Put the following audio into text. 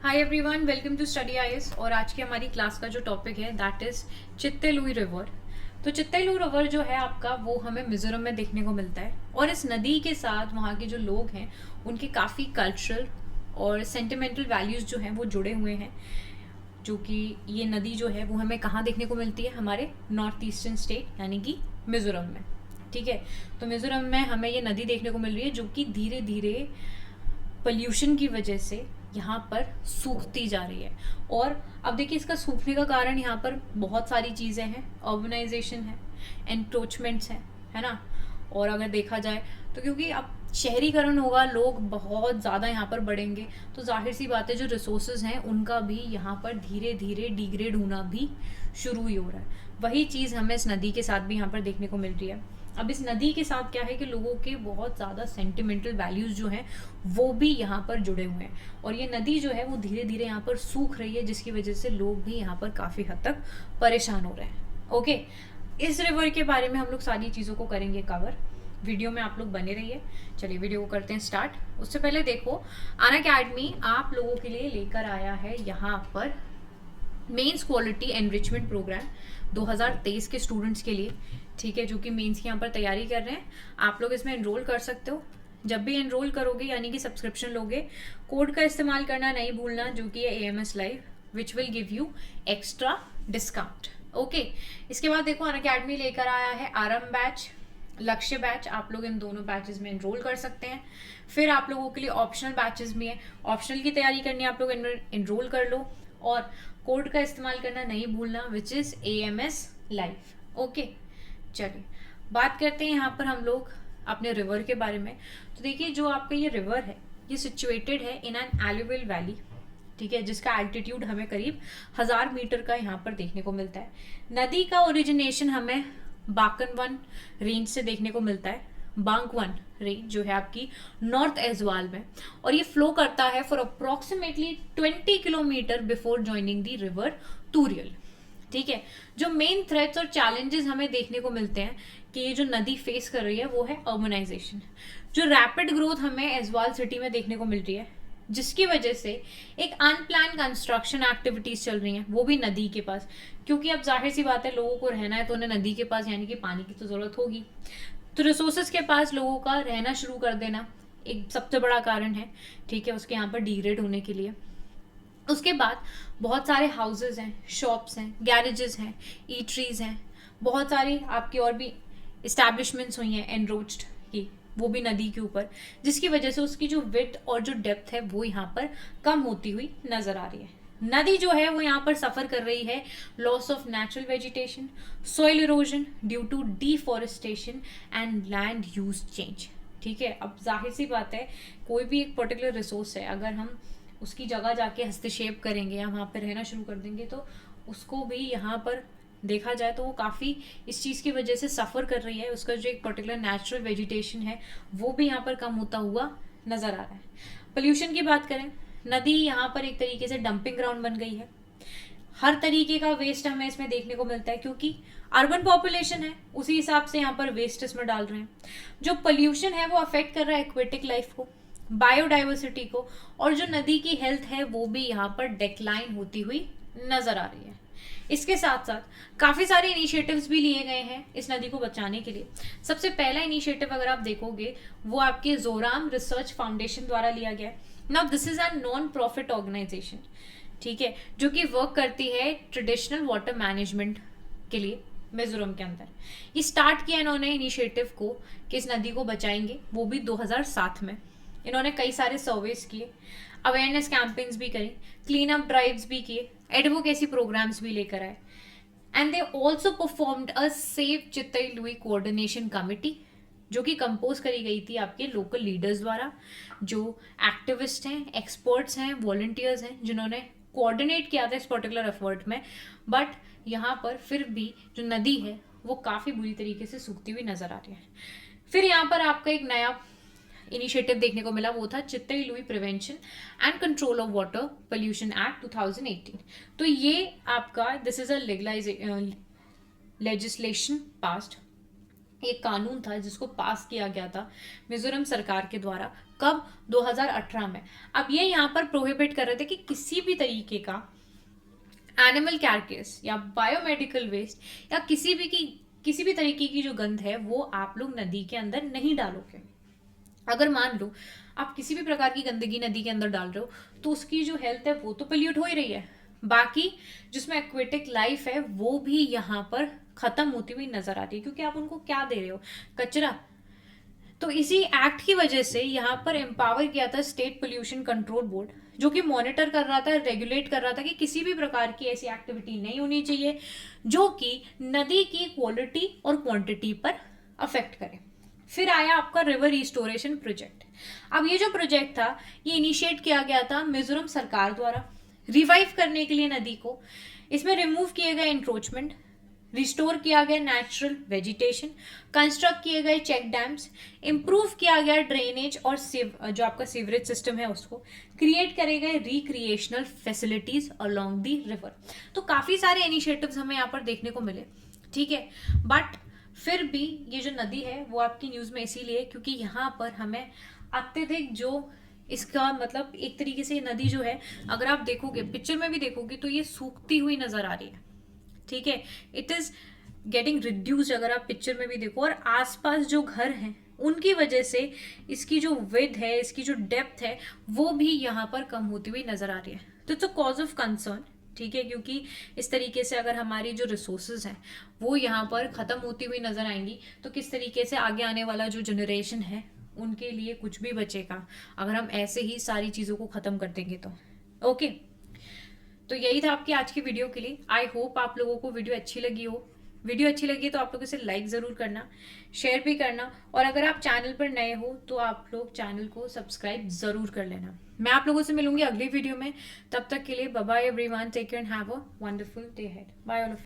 Hi everyone, welcome to study IAS. और आज की हमारी क्लास का जो टॉपिक है that is Chite Lui river. तो चित्ते लुई रिवर जो है आपका वो हमें मिजोरम में देखने को मिलता है और इस नदी के साथ वहाँ के जो लोग हैं उनके काफ़ी कल्चरल और सेंटिमेंटल वैल्यूज़ जो हैं वो जुड़े हुए हैं। जो कि ये नदी जो है वो हमें कहाँ देखने को मिलती है, हमारे नॉर्थ ईस्टर्न स्टेट यानी कि मिजोरम में। ठीक है, तो मिजोरम में हमें ये नदी देखने को मिल रही है जो कि धीरे धीरे पॉल्यूशन की वजह से यहाँ पर सूखती जा रही है। और अब देखिए इसका सूखने का कारण यहाँ पर बहुत सारी चीज़ें हैं, अर्बनाइजेशन है, एनक्रोचमेंट्स हैं, है ना। और अगर देखा जाए तो क्योंकि अब शहरीकरण होगा, लोग बहुत ज़्यादा यहाँ पर बढ़ेंगे, तो जाहिर सी बात है जो रिसोर्सेज हैं उनका भी यहाँ पर धीरे धीरे डिग्रेड होना भी शुरू ही हो रहा है। वही चीज़ हमें इस नदी के साथ भी यहाँ पर देखने को मिल रही है। अब इस नदी के साथ क्या है कि लोगों के बहुत ज़्यादा सेंटिमेंटल वैल्यूज़ जो हैं वो भी यहाँ पर जुड़े हुए हैं और ये नदी जो है वो धीरे धीरे यहाँ पर सूख रही है, जिसकी वजह से लोग भी यहाँ पर काफ़ी हद तक परेशान हो रहे हैं। ओके, इस रिवर के बारे में हम लोग सारी चीज़ों को करेंगे कवर। वीडियो में आप लोग बने रहिए। चलिए वीडियो को करते हैं स्टार्ट। उससे पहले देखो, अनअकैडमी आप लोगों के लिए लेकर आया है यहाँ पर मेंस क्वालिटी एनरिचमेंट प्रोग्राम 2023 के स्टूडेंट्स के लिए। ठीक है, जो कि मेंस की यहाँ पर तैयारी कर रहे हैं, आप लोग इसमें एनरोल कर सकते हो। जब भी एनरोल करोगे यानी कि सब्सक्रिप्शन लोगे, कोड का इस्तेमाल करना नहीं भूलना, जो कि है AMS live, which will give you extra discount. Okay, इसके बाद देखो अनअकैडमी लेकर आया है आरएम बैच, लक्ष्य बैच। आप लोग इन दोनों बैचेस में एनरोल कर सकते हैं। फिर आप लोगों के लिए ऑप्शनल बैचेस भी हैं, ऑप्शनल की तैयारी करनी है आप लोग एनरोल कर लो और कोड का इस्तेमाल करना नहीं भूलना, which is AMS live. Okay, चलिए बात करते हैं यहाँ पर हम लोग अपने रिवर के बारे में। तो देखिए जो आपका ये रिवर है ये सिचुएटेड है इन एन एलुवियल वैली। ठीक है, जिसका एल्टीट्यूड हमें करीब 1000 मीटर का यहाँ पर देखने को मिलता है। नदी का ओरिजिनेशन हमें बाकन-वन रेंज से देखने को मिलता है, बांग-वन रेंज जो है आपकी नॉर्थ एजवाल में, और ये फ्लो करता है for approximately 20 kilometre before joining the river Turial. ठीक है, जो मेन थ्रेट्स और चैलेंजेस हमें देखने को मिलते हैं कि ये जो नदी फेस कर रही है वो है अर्बनाइजेशन। जो रैपिड ग्रोथ हमें एजवाल सिटी में देखने को मिल रही है, जिसकी वजह से एक अनप्लान कंस्ट्रक्शन एक्टिविटीज चल रही हैं, वो भी नदी के पास। क्योंकि अब जाहिर सी बात है लोगों को रहना है तो उन्हें नदी के पास यानी कि पानी की तो जरूरत होगी, तो रिसोर्सेज के पास लोगों का रहना शुरू कर देना एक सबसे बड़ा कारण है। ठीक है, उसके यहाँ पर डिग्रेड होने के लिए। उसके बाद बहुत सारे हाउसेज हैं, शॉप्स हैं, गैरेजेस हैं, ईटरीज हैं, बहुत सारी आपकी और भी इस्टेब्लिशमेंट्स हुई हैं एनरोच्ड की, वो भी नदी के ऊपर, जिसकी वजह से उसकी जो विड्थ और जो डेप्थ है वो यहाँ पर कम होती हुई नजर आ रही है। नदी जो है वो यहाँ पर सफर कर रही है loss of natural vegetation, soil erosion due to deforestation and land use change. ठीक है, अब जाहिर सी बात है कोई भी एक पर्टिकुलर रिसोर्स है, अगर हम उसकी जगह जाके हस्तक्षेप करेंगे या वहाँ पर रहना शुरू कर देंगे तो उसको भी यहाँ पर देखा जाए तो वो काफ़ी इस चीज़ की वजह से सफ़र कर रही है। उसका जो एक पर्टिकुलर नेचुरल वेजिटेशन है वो भी यहाँ पर कम होता हुआ नज़र आ रहा है। पोल्यूशन की बात करें, नदी यहाँ पर एक तरीके से डंपिंग ग्राउंड बन गई है। हर तरीके का वेस्ट हमें इसमें देखने को मिलता है, क्योंकि अर्बन पॉपुलेशन है उसी हिसाब से यहाँ पर वेस्ट इसमें डाल रहे हैं। जो पोल्यूशन है वो अफेक्ट कर रहा है एक्वेटिक लाइफ को, बायोडाइवर्सिटी को, और जो नदी की हेल्थ है वो भी यहाँ पर डिक्लाइन होती हुई नजर आ रही है। इसके साथ साथ काफी सारे इनिशिएटिव्स भी लिए गए हैं इस नदी को बचाने के लिए। सबसे पहला इनिशिएटिव अगर आप देखोगे वो आपके जोराम रिसर्च फाउंडेशन द्वारा लिया गया है। Now this is a non profit organization, ठीक है, जो कि वर्क करती है ट्रेडिशनल वाटर मैनेजमेंट के लिए मिजोरम के अंदर। ये स्टार्ट किया इन्होंने इनिशिएटिव को कि इस नदी को बचाएंगे, वो भी 2007 में। इन्होंने कई सारे सर्वेस किए, अवेयरनेस कैंपेन्स भी करी, क्लीन अप ड्राइव्स भी किए, एडवोकेसी प्रोग्राम्स भी लेकर आए, and they also performed a save Chite Lui coordination committee, जो कि कंपोज करी गई थी आपके लोकल लीडर्स द्वारा, जो एक्टिविस्ट हैं, एक्सपर्ट्स हैं, वॉलंटियर्स हैं, जिन्होंने कोऑर्डिनेट किया था इस पर्टिकुलर एफर्ट में। बट यहाँ पर फिर भी जो नदी है वो काफ़ी बुरी तरीके से सूखती हुई नजर आ रही है। फिर यहाँ पर आपका एक नया इनिशिएटिव देखने को मिला, वो था Chite Lui prevention and control of water pollution act 2018। तो ये आपका this is a legislation passed, एक कानून था जिसको पास किया गया था मिजोरम सरकार के द्वारा कब? 2018 में। अब ये यहाँ पर प्रोहिबिट कर रहे थे कि किसी भी तरीके का एनिमल कैरकेस या बायोमेडिकल वेस्ट या किसी भी तरीके की जो गंध है वो आप लोग नदी के अंदर नहीं डालोगे। अगर मान लो आप किसी भी प्रकार की गंदगी नदी के अंदर डाल रहे हो तो उसकी जो हेल्थ है वो तो पोल्यूट हो ही रही है, बाकी जिसमें एक्वेटिक लाइफ है वो भी यहाँ पर खत्म होती हुई नजर आती है, क्योंकि आप उनको क्या दे रहे हो? कचरा। तो इसी एक्ट की वजह से यहाँ पर एम्पावर किया था स्टेट पोल्यूशन कंट्रोल बोर्ड, जो कि मॉनिटर कर रहा था, रेगुलेट कर रहा था कि किसी भी प्रकार की ऐसी एक्टिविटी नहीं होनी चाहिए जो कि नदी की क्वालिटी और क्वांटिटी पर अफेक्ट करे। फिर आया आपका रिवर रिस्टोरेशन प्रोजेक्ट। अब ये जो प्रोजेक्ट था ये इनिशिएट किया गया था मिजोरम सरकार द्वारा रिवाइव करने के लिए नदी को। इसमें रिमूव किए गए इंक्रोचमेंट, रिस्टोर किया गया नेचुरल वेजिटेशन, कंस्ट्रक्ट किए गए चेक डैम्स, इम्प्रूव किया गया ड्रेनेज और जो आपका सीवरेज सिस्टम है उसको, क्रिएट करे गए recreational facilities along the river. तो काफी सारे इनिशिएटिव्स हमें यहाँ पर देखने को मिले, ठीक है। बट फिर भी ये जो नदी है वो आपकी न्यूज में इसीलिए क्योंकि यहाँ पर हमें अत्यधिक जो इसका मतलब एक तरीके से नदी जो है, अगर आप देखोगे पिक्चर में भी देखोगे तो ये सूखती हुई नजर आ रही है, ठीक है। इट इज गेटिंग रिड्यूस्ड अगर आप पिक्चर में भी देखो, और आसपास जो घर हैं उनकी वजह से इसकी जो विड्थ है, इसकी जो डेप्थ है वो भी यहाँ पर कम होती हुई नजर आ रही है। तो it's a cause of concern, ठीक है, क्योंकि इस तरीके से अगर हमारी जो रिसोर्सेज हैं वो यहाँ पर खत्म होती हुई नजर आएंगी तो किस तरीके से आगे आने वाला जो जनरेशन है उनके लिए कुछ भी बचेगा अगर हम ऐसे ही सारी चीज़ों को ख़त्म कर देंगे तो। ओके, तो यही था आपकी आज की वीडियो के लिए। आई होप आप लोगों को वीडियो अच्छी लगी हो। वीडियो अच्छी लगी तो आप लोग इसे लाइक ज़रूर करना, शेयर भी करना, और अगर आप चैनल पर नए हो तो आप लोग चैनल को सब्सक्राइब ज़रूर कर लेना। मैं आप लोगों से मिलूंगी अगली वीडियो में, तब तक के लिए bye bye everyone, take care and have a wonderful day ahead. Bye all of you.